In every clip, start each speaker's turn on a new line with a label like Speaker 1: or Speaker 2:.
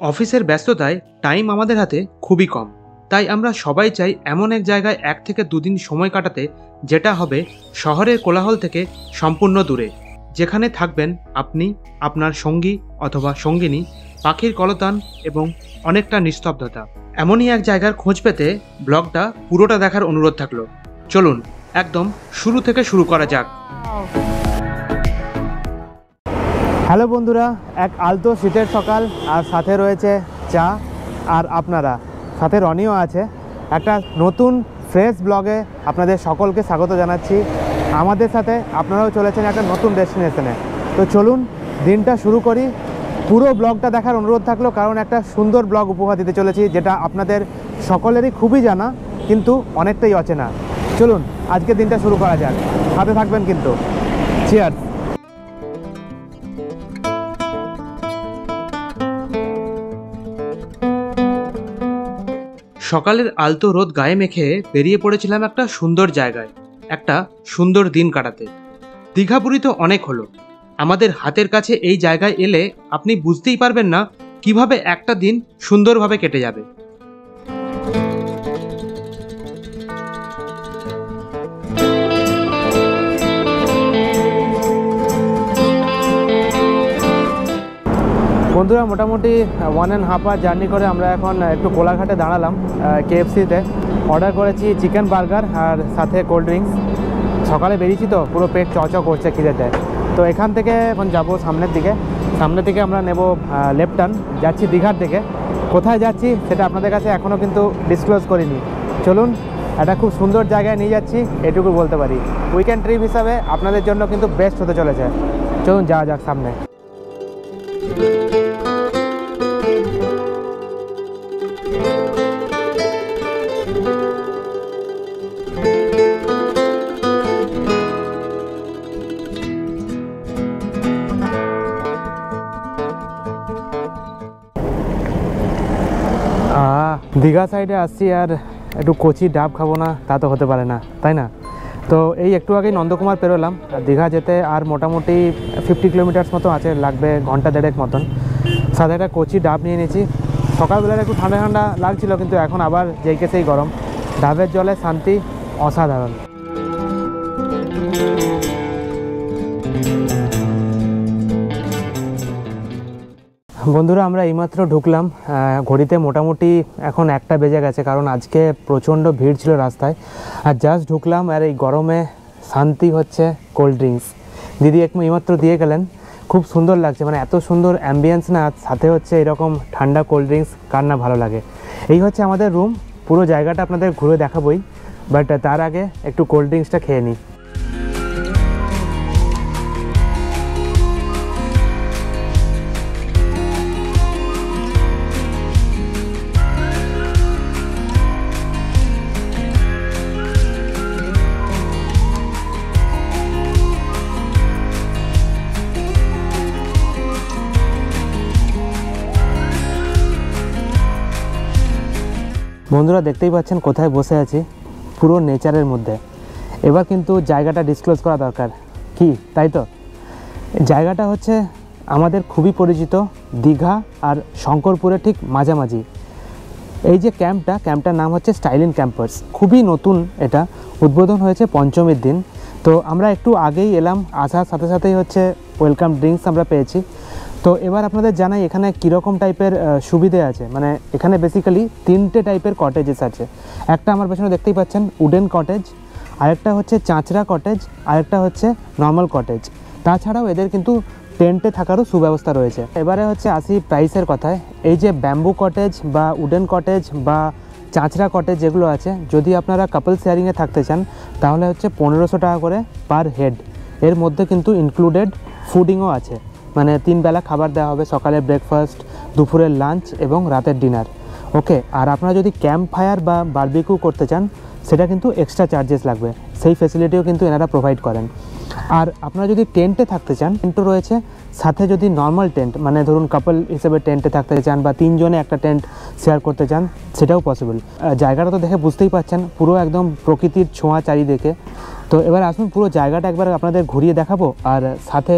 Speaker 1: অফিসের ব্যস্ততায় টাইম আমাদের হাতে খুবই কম, তাই আমরা সবাই চাই এমন এক জায়গায় 1 থেকে 2 দিন সময় কাটাতে, যেটা হবে শহরের কোলাহল থেকে সম্পূর্ণ দূরে, যেখানে থাকবেন আপনি, আপনার সঙ্গী অথবা সঙ্গিনী, পাখির কলতান এবং অনেকটা নিস্তব্ধতা। এমনই এক জায়গার খোঁজ পেতে ব্লগটা পুরোটা দেখার অনুরোধ থাকলো। চলুন একদম শুরু থেকে শুরু করা যাক।
Speaker 2: হ্যালো বন্ধুরা, এক আলতো শীতের সকাল আর সাথে রয়েছে চা, আর আপনারা সাথে রনিও আছে। একটা নতুন ফ্রেশ ব্লগে আপনাদের সকলকে স্বাগত জানাচ্ছি। আমাদের সাথে আপনারাও চলেছেন একটা নতুন ডেস্টিনেশনে। তো চলুন দিনটা শুরু করি। পুরো ব্লগটা দেখার অনুরোধ থাকলো, কারণ একটা সুন্দর ব্লগ উপহার দিতে চলেছি, যেটা আপনাদের সকলেরই খুবই জানা কিন্তু অনেকটাই অচেনা। চলুন আজকে দিনটা শুরু করা যাক, সাথে থাকবেন কিন্তু। চিয়ার্স।
Speaker 1: সকালের আলতো রোদ গায়ে মেখে বেরিয়ে পড়েছিলাম একটা সুন্দর জায়গায়, একটা সুন্দর দিন কাটাতে। দীঘাপুরি তো অনেক হলো, আমাদের হাতের কাছে এই জায়গায় এলে আপনি বুঝতেই পারবেন না কিভাবে একটা দিন সুন্দরভাবে কেটে যাবে।
Speaker 2: বন্ধুরা, মোটামুটি 1.5 আওয়ার জার্নি করে আমরা এখন একটু কোলাঘাটে দাঁড়ালাম। KFCতে অর্ডার করেছি চিকেন বার্গার আর সাথে কোল্ড ড্রিঙ্কস। সকালে বেরিয়েছি তো পুরো পেট চচ করছে খিদেতে। তো এখান থেকে এখন যাব সামনের দিকে আমরা নেব লেফট টার্ন, যাচ্ছি দীঘার দিকে। কোথায় যাচ্ছি সেটা আপনাদের কাছে এখনও কিন্তু ডিসক্লোজ করিনি। চলুন, একটা খুব সুন্দর জায়গায় নিয়ে যাচ্ছি, এটুকু বলতে পারি। উইকেন্ড ট্রিপ হিসাবে আপনাদের জন্য কিন্তু বেস্ট হতে চলেছে। চলুন যাওয়া যাক সামনে। দীঘা সাইডে আসছি আর একটু কচি ডাব খাবো না তা তো হতে পারে না, তাই না? তো এই একটু আগেই নন্দকুমার পেরোলাম। দীঘা যেতে আর মোটামুটি 50 কিলোমিটার্স মতো আছে, লাগবে ঘন্টা দেড়েক মতন। সাথে একটা কচি ডাব নিয়ে নিয়েছি। সকালবেলায় একটু ঠান্ডা ঠান্ডা লাগছিল, কিন্তু এখন আবার যেইকে সেই গরম। ডাবের জলে শান্তি অসাধারণ। বন্ধুরা, আমরা এইমাত্র ঢুকলাম। ঘড়িতে মোটামুটি এখন 1টা বেজে গেছে, কারণ আজকে প্রচণ্ড ভিড় ছিল রাস্তায়। আর জাস্ট ঢুকলাম আর এই গরমে শান্তি হচ্ছে কোল্ড ড্রিঙ্কস। দিদি এইমাত্র দিয়ে গেলেন, খুব সুন্দর লাগছে। মানে এত সুন্দর অ্যাম্বিয়েন্স না, সাথে হচ্ছে এরকম ঠান্ডা কোল্ড ড্রিঙ্কস, কার না ভালো লাগে। এই হচ্ছে আমাদের রুম। পুরো জায়গাটা আপনাদের ঘুরে দেখাবই, বাট তার আগে একটু কোল্ড ড্রিঙ্কসটা খেয়ে নিই। বন্ধুরা, দেখতেই পাচ্ছেন কোথায় বসে আছি, পুরো নেচারের মধ্যে। এবার কিন্তু জায়গাটা ডিসক্লোজ করা দরকার, কি তাই তো? জায়গাটা হচ্ছে আমাদের খুবই পরিচিত দীঘা আর শঙ্করপুরের ঠিক মাঝামাঝি। এই যে ক্যাম্পটার নাম হচ্ছে স্টাইলিন ক্যাম্পার্স। খুবই নতুন, এটা উদ্বোধন হয়েছে পঞ্চমীর দিন। তো আমরা একটু আগেই এলাম, আসার সাথে সাথেই হচ্ছে ওয়েলকাম ড্রিঙ্কস আমরা পেয়েছি। তো এবার আপনাদের জানাই এখানে কীরকম টাইপের সুবিধে আছে। মানে এখানে বেসিক্যালি 3টে টাইপের কটেজেস আছে। একটা আমার পেছনে দেখতেই পাচ্ছেন উডেন কটেজ, আরেকটা হচ্ছে চাঁচড়া কটেজ, আরেকটা হচ্ছে নর্মাল কটেজ। তাছাড়াও এদের কিন্তু টেন্টে থাকারও সুব্যবস্থা রয়েছে। এবারে হচ্ছে আসি প্রাইসের কথায়। এই যে ব্যাম্বু কটেজ বা উডেন কটেজ বা চাঁচড়া কটেজ যেগুলো আছে, যদি আপনারা কাপল শেয়ারিংয়ে থাকতে চান তাহলে হচ্ছে 1500 টাকা করে পার হেড। এর মধ্যে কিন্তু ইনক্লুডেড ফুডিংও আছে, মানে 3 বেলা খাবার দেওয়া হবে, সকালে ব্রেকফাস্ট, দুপুরের লাঞ্চ এবং রাতের ডিনার। ওকে, আর আপনারা যদি ক্যাম্প ফায়ার বা বারবিকিউ করতে চান সেটা কিন্তু এক্সট্রা চার্জেস লাগবে, সেই ফেসিলিটিও কিন্তু এনারা প্রোভাইড করেন। আর আপনারা যদি টেন্টে থাকতে চান, টেন্টও রয়েছে। সাথে যদি নর্মাল টেন্ট, মানে ধরুন কাপল হিসেবে টেন্টে থাকতে চান বা 3 জনে একটা টেন্ট শেয়ার করতে চান, সেটাও পসিবল। জায়গাটা তো দেখে বুঝতেই পাচ্ছেন, পুরো একদম প্রকৃতির ছোঁয়া চারিদিকে। তো এবার আসুন পুরো জায়গাটা একবার আপনাদের ঘুরিয়ে দেখাবো, আর সাথে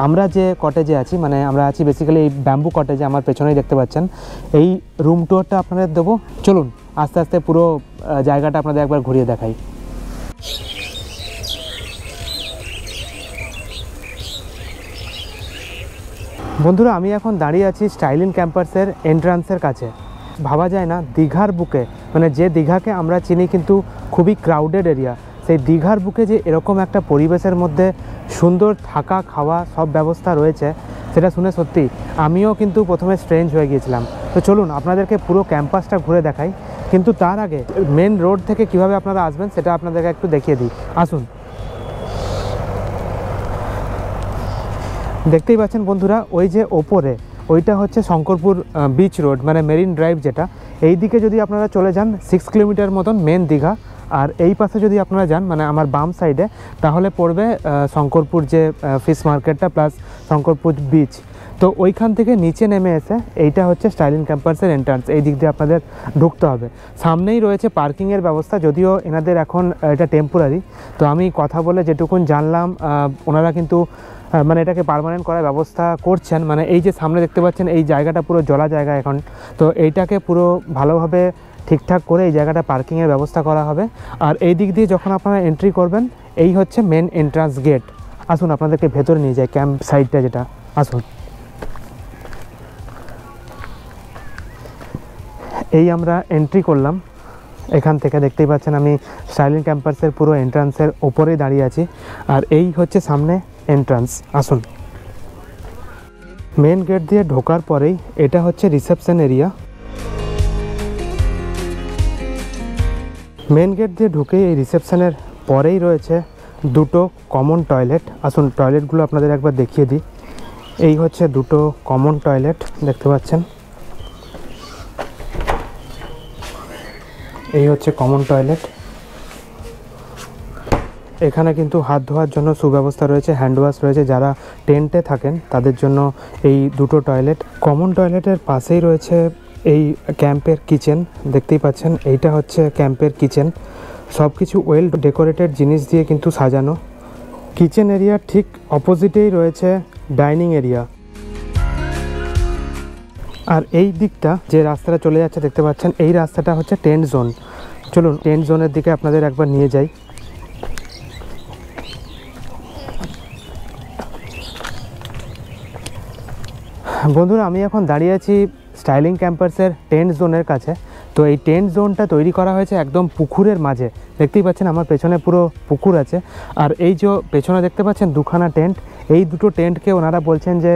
Speaker 2: আমরা যে কটেজে আছি, মানে আমরা আছি বেসিক্যালি এই ব্যাম্বু কটেজে, আমার পেছনেই দেখতে পাচ্ছেন। এই রুম টুয়ারটা আপনাদের দেবো, চলুন আস্তে আস্তে পুরো জায়গাটা আপনাদের একবার ঘুরিয়ে দেখাই। বন্ধুরা, আমি এখন দাঁড়িয়ে আছি স্টাইলিন ক্যাম্পাসের এন্ট্রান্সের কাছে। ভাবা যায় না দীঘার বুকে, মানে যে দীঘাকে আমরা চিনি কিন্তু খুবই ক্রাউডেড এরিয়া, সেই দীঘার বুকে যে এরকম একটা পরিবেশের মধ্যে সুন্দর থাকা খাওয়া সব ব্যবস্থা রয়েছে, সেটা শুনে সত্যি আমিও কিন্তু প্রথমে স্ট্রেঞ্জ হয়ে গিয়েছিলাম। তো চলুন আপনাদেরকে পুরো ক্যাম্পাসটা ঘুরে দেখাই, কিন্তু তার আগে মেন রোড থেকে কিভাবে আপনারা আসবেন সেটা আপনাদেরকে একটু দেখিয়ে দিই। আসুন। দেখতেই পাচ্ছেন বন্ধুরা, ওই যে ওপরে ওইটা হচ্ছে শঙ্করপুর বিচ রোড, মানে মেরিন ড্রাইভ যেটা। এই দিকে যদি আপনারা চলে যান 6 কিলোমিটার মতন মেন দীঘা, আর এই পাশে যদি আপনারা যান মানে আমার বাম সাইডে, তাহলে পড়বে শঙ্করপুর যে ফিশ মার্কেটটা প্লাস শঙ্করপুর বিচ। তো ওইখান থেকে নিচে নেমে এসে এইটা হচ্ছে স্টাইলিন ক্যাম্পাসের এন্ট্রান্স, এই দিক দিয়ে আপনাদের ঢুকতে হবে। সামনেই রয়েছে পার্কিংয়ের ব্যবস্থা, যদিও এনাদের এখন এটা টেম্পোরারি। তো আমি কথা বলে যেটুকুন জানলাম, ওনারা কিন্তু মানে এটাকে পার্মানেন্ট করার ব্যবস্থা করছেন। মানে এই যে সামনে দেখতে পাচ্ছেন এই জায়গাটা পুরো জলা জায়গা এখন, তো এইটাকে পুরো ভালোভাবে ঠিকঠাক করে এই জায়গাটা পার্কিংয়ের ব্যবস্থা করা হবে। আর এই দিক দিয়ে যখন আপনারা এন্ট্রি করবেন, এই হচ্ছে মেন এন্ট্রান্স গেট। আসুন আপনাদেরকে ভেতরে নিয়ে যাই, ক্যাম্প সাইটটা যেটা। আসুন, এই আমরা এন্ট্রি করলাম এখান থেকে। দেখতেই পাচ্ছেন আমি স্টাইলিন ক্যাম্পাসের পুরো এন্ট্রান্সের ওপরেই দাঁড়িয়ে আছি, আর এই হচ্ছে সামনে এন্ট্রান্স। আসুন, মেন গেট দিয়ে ঢোকার পরেই এটা হচ্ছে রিসেপশন এরিয়া। মেন গেট দিয়ে ঢুকেই এই রিসেপশনের পরেই রয়েছে দুটো কমন টয়লেট। আসুন টয়লেটগুলো আপনাদের একবার দেখিয়ে দিই। এই হচ্ছে দুটো কমন টয়লেট, দেখতে পাচ্ছেন। এই হচ্ছে কমন টয়লেট। এখানে কিন্তু হাত ধোয়ার জন্য সুব্যবস্থা রয়েছে, হ্যান্ড ওয়াশ রয়েছে। যারা টেন্টে থাকেন তাদের জন্য এই দুটো টয়লেট। কমন টয়লেটের পাশেই রয়েছে এই ক্যাম্পের কিচেন, দেখতেই পাচ্ছেন। এইটা হচ্ছে ক্যাম্পের কিচেন, সব কিছু ওয়েল ডেকোরেটেড জিনিস দিয়ে কিন্তু সাজানো। কিচেন এরিয়ার ঠিক অপোজিটেই রয়েছে ডাইনিং এরিয়া। আর এই দিকটা যে রাস্তাটা চলে যাচ্ছে দেখতে পাচ্ছেন, এই রাস্তাটা হচ্ছে টেন্ট জোন। চলুন টেন্ট জোনের দিকে আপনাদের একবার নিয়ে যাই। বন্ধুরা, আমি এখন দাঁড়িয়ে আছি স্টাইলিং ক্যাম্পাসের টেন্ট জোনের কাছে। তো এই টেন্ট জোনটা তৈরি করা হয়েছে একদম পুকুরের মাঝে। দেখতেই পাচ্ছেন আমার পেছনে পুরো পুকুর আছে, আর এই যে পেছনে দেখতে পাচ্ছেন দুখানা টেন্ট, এই দুটো টেন্টকে ওনারা বলছেন যে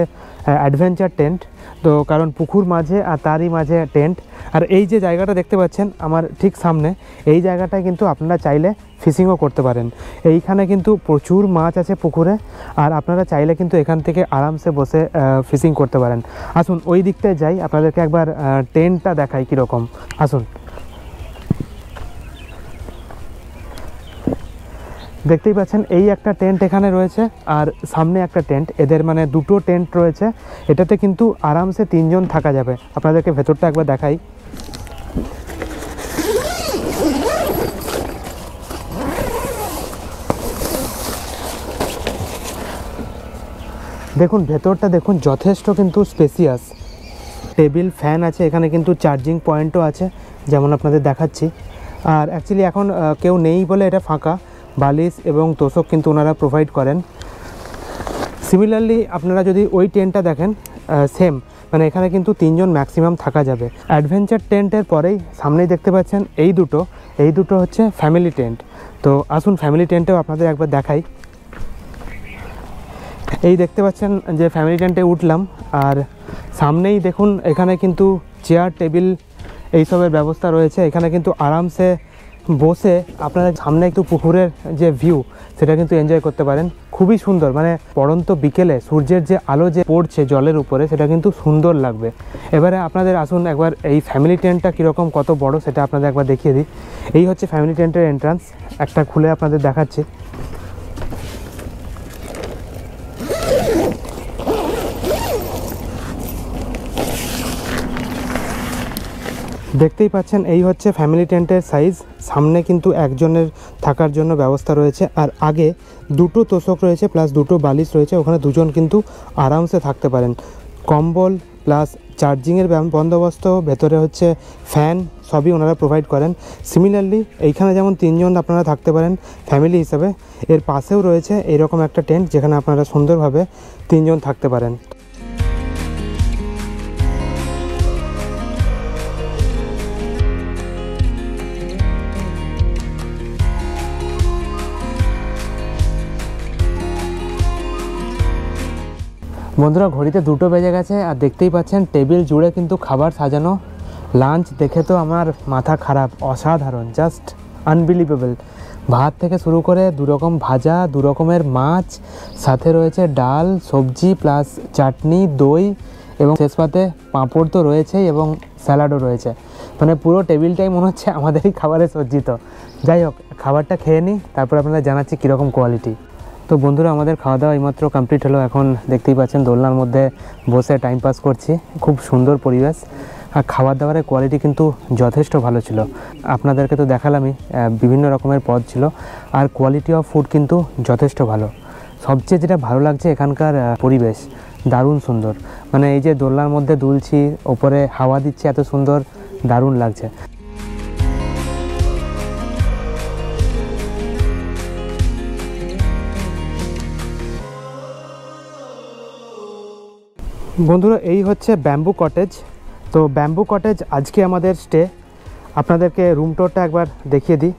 Speaker 2: অ্যাডভেঞ্চার টেন্ট। তো কারণ পুকুর মাঝে আর তারই মাঝে টেন্ট। আর এই যে জায়গাটা দেখতে পাচ্ছেন আমার ঠিক সামনে, এই জায়গাটায় কিন্তু আপনারা চাইলে ফিশিংও করতে পারেন। এইখানে কিন্তু প্রচুর মাছ আছে পুকুরে, আর আপনারা চাইলে কিন্তু এখান থেকে আরামসে বসে ফিশিং করতে পারেন। আসুন ওই দিকটায় যাই, আপনাদেরকে একবার টেন্টটা দেখাই কীরকম। আসুন, দেখতেই পাচ্ছেন এই একটা টেন্ট এখানে রয়েছে, আর সামনে একটা টেন্ট। এদের মানে দুটো টেন্ট রয়েছে। এটাতে কিন্তু আরামসে 3 জন থাকা যাবে। আপনাদেরকে ভেতরটা একবার দেখাই। দেখুন ভেতরটা দেখুন, যথেষ্ট কিন্তু স্পেসিয়াস। টেবিল ফ্যান আছে, এখানে কিন্তু চার্জিং পয়েন্টও আছে যেমন আপনাদের দেখাচ্ছি। আর অ্যাকচুয়ালি এখন কেউ নেই বলে এটা ফাঁকা। বালিশ এবং তোষক কিন্তু ওনারা প্রোভাইড করেন। সিমিলারলি আপনারা যদি ওই টেন্টটা দেখেন, সেম মানে এখানে কিন্তু 3 জন ম্যাক্সিমাম থাকা যাবে। অ্যাডভেঞ্চার টেন্টের পরেই সামনেই দেখতে পাচ্ছেন এই দুটো হচ্ছে ফ্যামিলি টেন্ট। তো আসুন ফ্যামিলি টেন্টেও আপনাদের একবার দেখাই। এই দেখতে পাচ্ছেন যে ফ্যামিলি টেন্টে উঠলাম, আর সামনেই দেখুন এখানে কিন্তু চেয়ার টেবিল এইসবের ব্যবস্থা রয়েছে। এখানে কিন্তু আরামসে বসে আপনারা সামনে একটু পুকুরের যে ভিউ সেটা কিন্তু এনজয় করতে পারেন। খুবই সুন্দর, মানে পড়ন্ত বিকেলে সূর্যের যে আলো যে পড়ছে জলের উপরে, সেটা কিন্তু সুন্দর লাগবে। এবারে আপনাদের আসুন একবার এই ফ্যামিলি টেন্টটা কীরকম, কত বড় সেটা আপনাদের একবার দেখিয়ে দিই। এই হচ্ছে ফ্যামিলি টেন্টের এন্ট্রান্স, একটা খুলে আপনাদের দেখাচ্ছি। দেখতেই পাচ্ছেন এই হচ্ছে ফ্যামিলি টেন্টের সাইজ। সামনে কিন্তু একজনের থাকার জন্য ব্যবস্থা রয়েছে, আর আগে দুটো তোষক রয়েছে প্লাস দুটো বালিশ রয়েছে, ওখানে দুজন কিন্তু আরামসে থাকতে পারেন। কম্বল প্লাস চার্জিংয়ের বন্দোবস্ত, ভেতরে হচ্ছে ফ্যান, সবই ওনারা প্রোভাইড করেন। সিমিলারলি এইখানে যেমন 3 জন আপনারা থাকতে পারেন ফ্যামিলি হিসাবে, এর পাশেও রয়েছে এইরকম একটা টেন্ট যেখানে আপনারা সুন্দরভাবে 3 জন থাকতে পারেন। বন্ধুরা ঘড়িতে 2টো বেজে গেছে, আর দেখতেই পাচ্ছেন টেবিল জুড়ে কিন্তু খাবার সাজানো। লাঞ্চ দেখে তো আমার মাথা খারাপ, অসাধারণ, জাস্ট আনবিলিভেবল। ভাত থেকে শুরু করে 2 রকম ভাজা, 2 রকমের মাছ, সাথে রয়েছে ডাল, সবজি প্লাস চাটনি, দই, এবং শেষ পাতে পাঁপড় তো রয়েছেই এবং স্যালাডও রয়েছে। মানে পুরো টেবিলটাই মনে হচ্ছে আমাদেরই খাবারে সজ্জিত। যাই হোক, খাবারটা খেয়ে নিই, তারপর আপনারা জানাচ্ছি কীরকম কোয়ালিটি। তো বন্ধুরা আমাদের খাওয়া দাওয়া এইমাত্র কমপ্লিট হলো। এখন দেখতেই পাচ্ছেন দোলনার মধ্যে বসে টাইম পাস করছি, খুব সুন্দর পরিবেশ। আর খাবার দাবারের কোয়ালিটি কিন্তু যথেষ্ট ভালো ছিল। আপনাদেরকে তো দেখালামই, বিভিন্ন রকমের পদ ছিল, আর কোয়ালিটি অফ ফুড কিন্তু যথেষ্ট ভালো। সবচেয়ে যেটা ভালো লাগছে এখানকার পরিবেশ দারুণ সুন্দর। মানে এই যে দোলনার মধ্যে দুলছি, ওপরে হাওয়া দিচ্ছে, এত সুন্দর, দারুণ লাগছে। বন্ধুরা এই হচ্ছে ব্যাম্বু কটেজ। তো ব্যাম্বু কটেজ আজকে আমাদের স্টে। আপনাদেরকে রুম টোরটা একবার দেখিয়ে দিই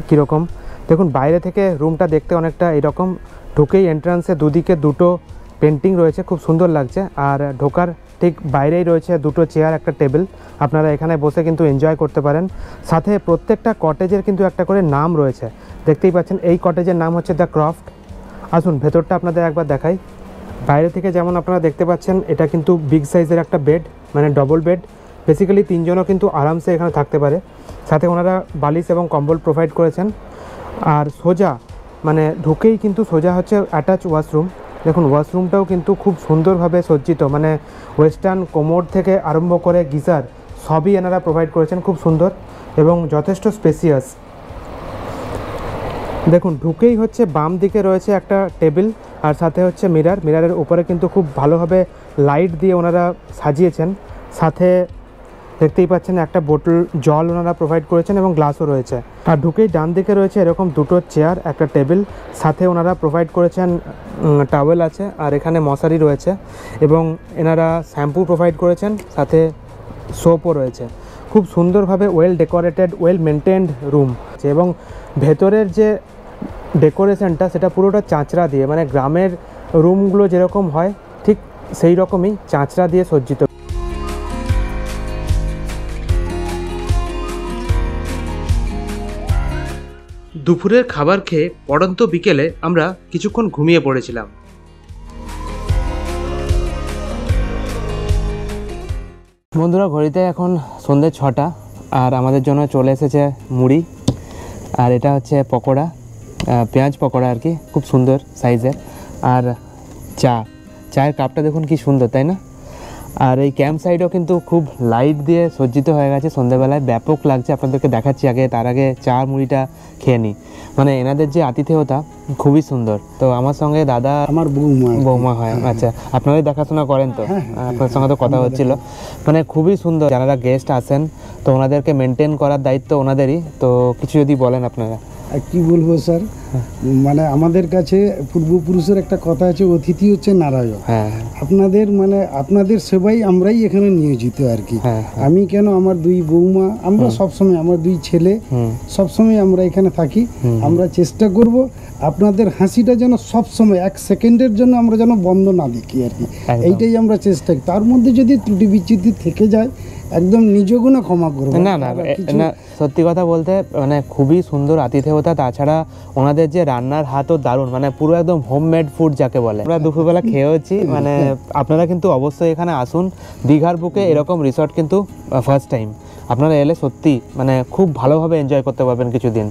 Speaker 2: কীরকম। দেখুন বাইরে থেকে রুমটা দেখতে অনেকটা এরকম। ঢুকেই এন্ট্রান্সে দুদিকে দুটো পেন্টিং রয়েছে, খুব সুন্দর লাগছে। আর ঢোকার ঠিক বাইরেই রয়েছে দুটো চেয়ার, একটা টেবিল। আপনারা এখানে বসে কিন্তু এনজয় করতে পারেন। সাথে প্রত্যেকটা কটেজের কিন্তু একটা করে নাম রয়েছে। দেখতেই পাচ্ছেন এই কটেজের নাম হচ্ছে দ্য ক্রফট। আসুন ভেতরটা আপনাদের একবার দেখাই। বাইরে থেকে যেমন আপনারা দেখতে পাচ্ছেন, এটা কিন্তু বিগ সাইজের একটা বেড, মানে ডবল বেড। বেসিক্যালি 3 জনও কিন্তু আরামসে এখানে থাকতে পারে। সাথে ওনারা বালিশ এবং কম্বল প্রোভাইড করেছেন। আর সোজা মানে ঢুকেই কিন্তু সোজা হচ্ছে অ্যাটাচ ওয়াশরুম। দেখুন ওয়াশরুমটাও কিন্তু খুব সুন্দরভাবে সজ্জিত, মানে ওয়েস্টার্ন কোমোড থেকে আরম্ভ করে গিজার সবই এনারা প্রোভাইড করেছেন, খুব সুন্দর এবং যথেষ্ট স্পেসিয়াস। দেখুন ঢুকেই হচ্ছে বাম দিকে রয়েছে একটা টেবিল, আর সাথে হচ্ছে মিরর। মিররের উপরে কিন্তু খুব ভালোভাবে লাইট দিয়ে ওনারা সাজিয়েছেন। সাথে দেখতেই পাচ্ছেন একটা বোতল জল ওনারা প্রোভাইড করেছেন এবং গ্লাসও রয়েছে। আর ঢুকেই ডান দিকে রয়েছে এরকম দুটো চেয়ার, একটা টেবিল। সাথে ওনারা প্রোভাইড করেছেন টাওয়েল আছে, আর এখানে মশারি রয়েছে, এবং এনারা শ্যাম্পু প্রোভাইড করেছেন, সাথে সোপও রয়েছে। খুব সুন্দরভাবে well decorated, well maintained room. এবং ভেতরের যে ডেকোরেশনটা সেটা পুরোটা চাঁচড়া দিয়ে, মানে গ্রামের রুমগুলো যেরকম হয় ঠিক সেই রকমই চাঁচড়া দিয়ে সজ্জিত।
Speaker 1: দুপুরের খাবার খেয়ে পড়ন্ত বিকেলে আমরা কিছুক্ষণ ঘুমিয়ে পড়েছিলাম।
Speaker 2: বন্ধুরা ঘড়িতে এখন সন্ধ্যে 6টা, আর আমাদের জন্য চলে এসেছে মুড়ি, আর এটা হচ্ছে পকোড়া, পেঁয়াজ পকোড়া আর কি, খুব সুন্দর সাইজের। আর চায়ের কাপটা দেখুন কি সুন্দর, তাই না? আর এই ক্যাম্প সাইডও কিন্তু খুব লাইট দিয়ে সজ্জিত হয়ে গেছে সন্ধ্যেবেলায়, ব্যাপক লাগছে। আপনাদেরকে দেখাচ্ছি, আগে তার আগে চা মুড়িটা খেয়ে নিই। মানে এনাদের যে আতিথেয়তা খুবই সুন্দর। তো আমার সঙ্গে দাদা,
Speaker 3: আমার
Speaker 2: বৌমা হয়। আচ্ছা, আপনারাই দেখাশোনা করেন তো? আপনার সঙ্গে তো কথা হচ্ছিল। মানে খুবই সুন্দর, যারা গেস্ট আসেন তো ওনাদেরকে মেনটেন করার দায়িত্ব ওনাদেরই। তো কিছু যদি বলেন আপনারা।
Speaker 3: কি বলবো স্যার, মানে আমাদের কাছে পূর্বপুরুষের একটা কথা আছে, অতিথি হচ্ছে নারায়ণ। আপনাদের মানে আপনাদের সেবাই আমরাই এখানে নিয়োজিত আর কি। আমি কেন, আমার 2 বৌমা, আমরা সবসময়, আমার 2 ছেলে, সবসময় আমরা এখানে থাকি। আমরা চেষ্টা করব আপনাদের হাসিটা যেন সবসময় 1 সেকেন্ডের জন্য আমরা যেন বন্ধ না দেখি আর কি। এইটাই আমরা চেষ্টা করি। তার মধ্যে যদি ত্রুটি বিচ্যুতি থেকে যায় একদম নিজগুণে ক্ষমা করবো।
Speaker 2: না, সত্যি কথা বলতে মানে খুবই সুন্দর আতিথেয়তা। তাছাড়া ওনাদের যে রান্নার হাতও দারুণ, মানে পুরো একদম হোমমেড ফুড যাকে বলে। আমরা দুপুরবেলা খেয়েওছি। মানে আপনারা কিন্তু অবশ্যই এখানে আসুন। দীঘার বুকে এরকম রিসর্ট কিন্তু ফার্স্ট টাইম। আপনারা এলে সত্যি মানে খুব ভালোভাবে এনজয় করতে পারবেন কিছুদিন।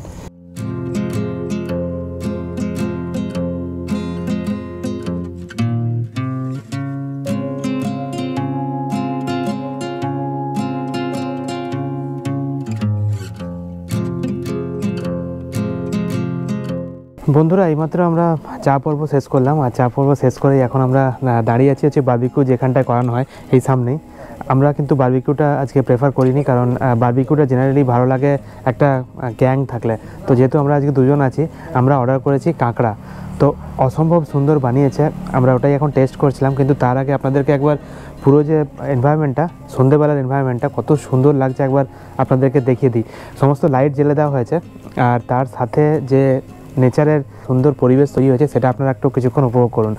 Speaker 2: বন্ধুরা এইমাত্র আমরা চা পর্ব শেষ করলাম, আর চা পর্ব শেষ করেই এখন আমরা দাঁড়িয়ে আছি হচ্ছে বারবিকিউ যেখানটায় করানো হয় এই সামনেই। আমরা কিন্তু বারবিকিউটা আজকে প্রেফার করিনি, কারণ বারবিকিউটা জেনারেলি ভালো লাগে একটা গ্যাং থাকলে। তো যেহেতু আমরা আজকে দুজন আছি, আমরা অর্ডার করেছি কাঁকড়া। তো অসম্ভব সুন্দর বানিয়েছে, আমরা ওটাই এখন টেস্ট করছিলাম। কিন্তু তার আগে আপনাদেরকে একবার পুরো যে এনভায়রনমেন্টটা, সন্ধ্যেবেলার এনভায়রনমেন্টটা কত সুন্দর লাগছে একবার আপনাদেরকে দেখিয়ে দিই। সমস্ত লাইট জ্বেলে দেওয়া হয়েছে, আর তার সাথে যে নেচারের সুন্দর পরিবেশ তৈরি হয়েছে সেটা আপনারা একটু কিছুক্ষণ উপভোগ করুন।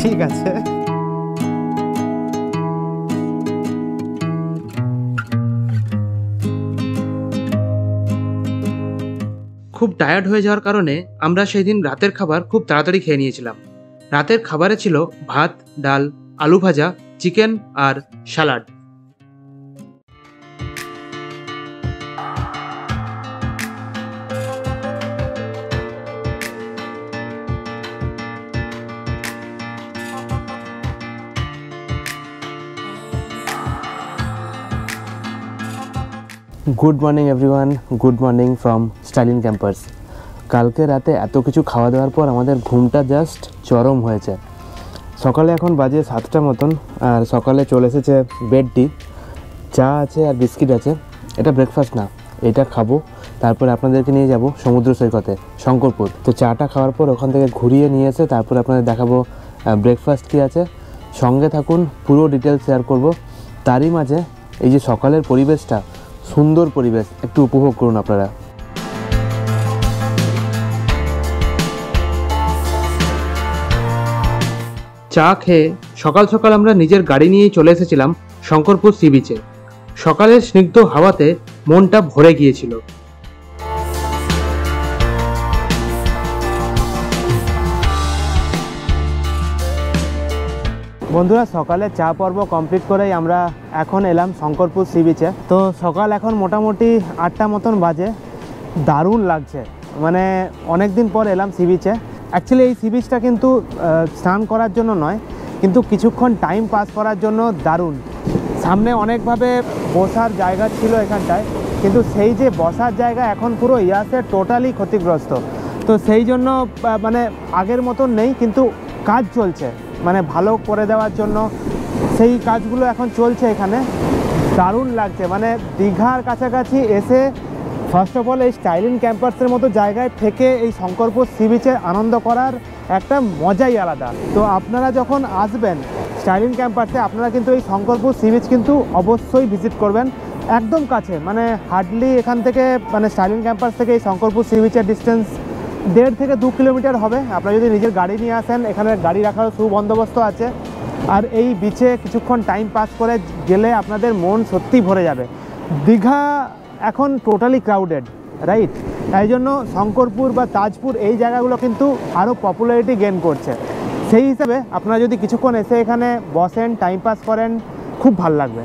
Speaker 2: ঠিক আছে,
Speaker 1: খুব টায়ার্ড হয়ে যাওয়ার কারণে আমরা সেই দিন রাতের খাবার খুব তাড়াতাড়ি খেয়ে নিয়েছিলাম। রাতের খাবারে ছিল ভাত, ডাল, আলু ভাজা, চিকেন আর salad.
Speaker 2: Good morning everyone, good morning from Stylin campus. কালকে রাতে এত কিছু খাওয়া দাওয়ার পর আমাদের ঘুমটা জাস্ট চরম হয়েছে। সকালে এখন বাজে 7টা মতন, আর সকালে চলে এসেছে বেড টি, চা আছে আর বিস্কিট আছে। এটা ব্রেকফাস্ট না, এটা খাবো, তারপরে আপনাদেরকে নিয়ে যাব সমুদ্র সৈকতে শঙ্করপুর। তো চাটা খাওয়ার পর ওখান থেকে ঘুরিয়ে নিয়ে এসে তারপরে আপনাদের দেখাবো ব্রেকফাস্ট কী আছে। সঙ্গে থাকুন, পুরো ডিটেলস শেয়ার করব। তারই মাঝে এই যে সকালের পরিবেশটা, সুন্দর পরিবেশ, একটু উপভোগ করুন আপনারা।
Speaker 1: চা খেয়ে সকাল সকাল আমরা নিজের গাড়ি নিয়েই চলে এসেছিলাম শঙ্করপুর সি বিচে। সকালের স্নিগ্ধ হাওয়াতে মনটা ভরে গিয়েছিল।
Speaker 2: বন্ধুরা, সকালে চা পর্ব কমপ্লিট করেই আমরা এখন এলাম শঙ্করপুর সি বিচে। তো সকাল এখন মোটামুটি 8টা মতন বাজে। দারুণ লাগছে, মানে অনেক দিন পর এলাম সি বিচে। অ্যাকচুয়ালি এই সি বিচটা কিন্তু স্নান করার জন্য নয়, কিন্তু কিছুক্ষণ টাইম পাস করার জন্য দারুণ। সামনে অনেকভাবে বসার জায়গা ছিল এখানটায়, কিন্তু সেই যে বসার জায়গা এখন পুরো ইয়াসে টোটালি ক্ষতিগ্রস্ত। তো সেই জন্য মানে আগের মতন নেই, কিন্তু কাজ চলছে, মানে ভালো করে দেওয়ার জন্য সেই কাজগুলো এখন চলছে এখানে। দারুণ লাগছে, মানে দীঘার কাছাকাছি এসে ফার্স্ট অফ অল এই স্টাইলিন ক্যাম্পাসের মতো জায়গায় থেকে এই শঙ্করপুর সি বিচে আনন্দ করার একটা মজাই আলাদা। তো আপনারা যখন আসবেন স্টাইলিন ক্যাম্পাসে, আপনারা কিন্তু এই শঙ্করপুর সি বিচ কিন্তু অবশ্যই ভিজিট করবেন। একদম কাছে, মানে হার্ডলি এখান থেকে, মানে স্টাইলিন ক্যাম্পাস থেকে এই শঙ্করপুর সি বিচের ডিস্টেন্স 1.5 থেকে 2 কিলোমিটার হবে। আপনারা যদি নিজের গাড়ি নিয়ে আসেন, এখানে গাড়ি রাখার সুবন্দোবস্ত আছে। আর এই বিচে কিছুক্ষণ টাইম পাস করে গেলে আপনাদের মন সত্যি ভরে যাবে। দীঘা এখন টোটালি ক্রাউডেড, রাইট? তাই জন্য শঙ্করপুর বা তাজপুর এই জায়গাগুলো কিন্তু আরও পপুলারিটি গেইন করছে। সেই হিসাবে আপনারা যদি কিছুক্ষণ এসে এখানে বসেন, টাইম পাস করেন, খুব ভালো লাগবে।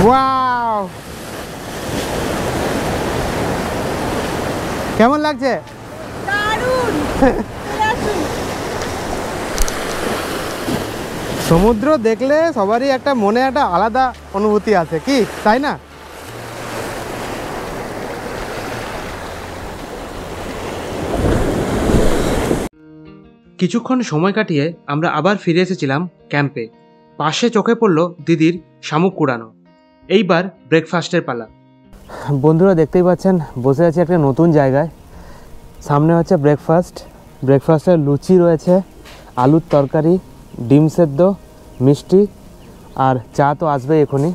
Speaker 2: ওয়াও, কেমন লাগছে?
Speaker 4: দারুণ।
Speaker 2: সমুদ্র দেখলে সবারই একটা মনে একটা আলাদা অনুভূতি আছে, কি তাই না?
Speaker 1: কিছুক্ষণ সময় কাটিয়ে আমরা আবার ফিরে এসেছিলাম ক্যাম্পে। পাশে চোখে পড়ল দিদির শামুক কুড়ানো। এইবার ব্রেকফাস্টের পালা।
Speaker 2: বন্ধুরা দেখতেই পাচ্ছেন, বসে আছি একটা নতুন জায়গায়। সামনে হচ্ছে ব্রেকফাস্টের লুচি রয়েছে, আলুর তরকারি, ডিম সেদ্ধ, মিষ্টি, আর চা তো আসবেই এখনই।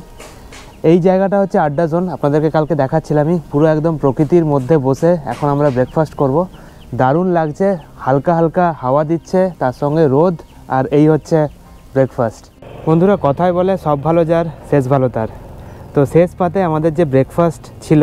Speaker 2: এই জায়গাটা হচ্ছে আড্ডা জোন, আপনাদেরকে কালকে দেখাচ্ছিলামই। পুরো একদম প্রকৃতির মধ্যে বসে এখন আমরা ব্রেকফাস্ট করব। দারুণ লাগছে, হালকা হালকা হাওয়া দিচ্ছে, তার সঙ্গে রোদ, আর এই হচ্ছে ব্রেকফাস্ট। বন্ধুরা, কথায় বলে সব ভালো যার শেষ ভালো তার। তো শেষ পাতে আমাদের যে ব্রেকফাস্ট ছিল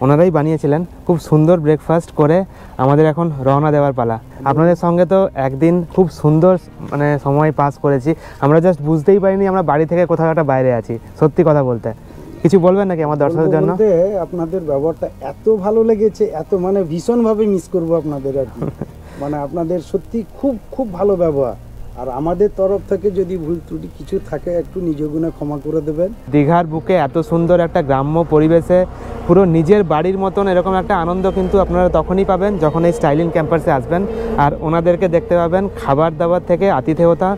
Speaker 2: ওনারাই বানিয়েছিলেন। খুব সুন্দর ব্রেকফাস্ট করে আমাদের এখন রওনা দেওয়ার পালা। আপনাদের সঙ্গে তো একদিন খুব সুন্দর মানে সময় পাস করেছি, আমরা জাস্ট বুঝতেই পারিনি আমরা বাড়ি থেকে কোথাও একটা বাইরে আছি। সত্যি কথা বলতে কিছু বলবেন নাকি আমার দর্শকদের জন্য?
Speaker 3: বলতে আপনাদের ব্যবহারটা এত ভালো লেগেছে, এত মানে ভীষণভাবে মিস করব আপনাদের আর কি। মানে আপনাদের সত্যি খুব খুব ভালো ব্যবহার। আর আমাদের তরফ থেকে যদি ভুল ত্রুটি কিছু থাকে একটু নিজ গুণে ক্ষমা করে দেবেন।
Speaker 2: দীঘার বুকে এত সুন্দর একটা গ্রাম্য পরিবেশে পুরো নিজের বাড়ির মতন এরকম একটা আনন্দ কিন্তু আপনারা তখনই পাবেন যখন এই স্টাইলিং ক্যাম্পাসে আসবেন আর ওনাদেরকে দেখতে পাবেন। খাবার দাবার থেকে আতিথেয়তা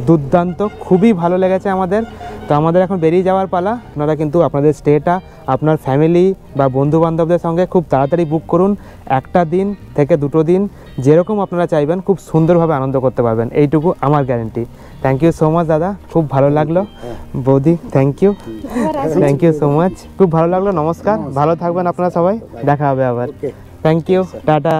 Speaker 2: দুর্দান্ত, খুবই ভালো লেগেছে আমাদের। তো আমাদের এখন বেরিয়ে যাওয়ার পালা। আপনারা কিন্তু আপনাদের স্টেটা আপনার ফ্যামিলি বা বন্ধু বান্ধবদের সঙ্গে খুব তাড়াতাড়ি বুক করুন। একটা দিন থেকে 2টো দিন যেরকম আপনারা চাইবেন খুব সুন্দরভাবে আনন্দ করতে পারবেন, এইটুকু আমার guarantee. Thank you so much দাদা, খুব ভালো লাগলো। বৌদি থ্যাংক ইউ সো মাচ, খুব ভালো লাগলো। নমস্কার, ভালো থাকবেন আপনারা সবাই, দেখা হবে আবার। Thank you, tata.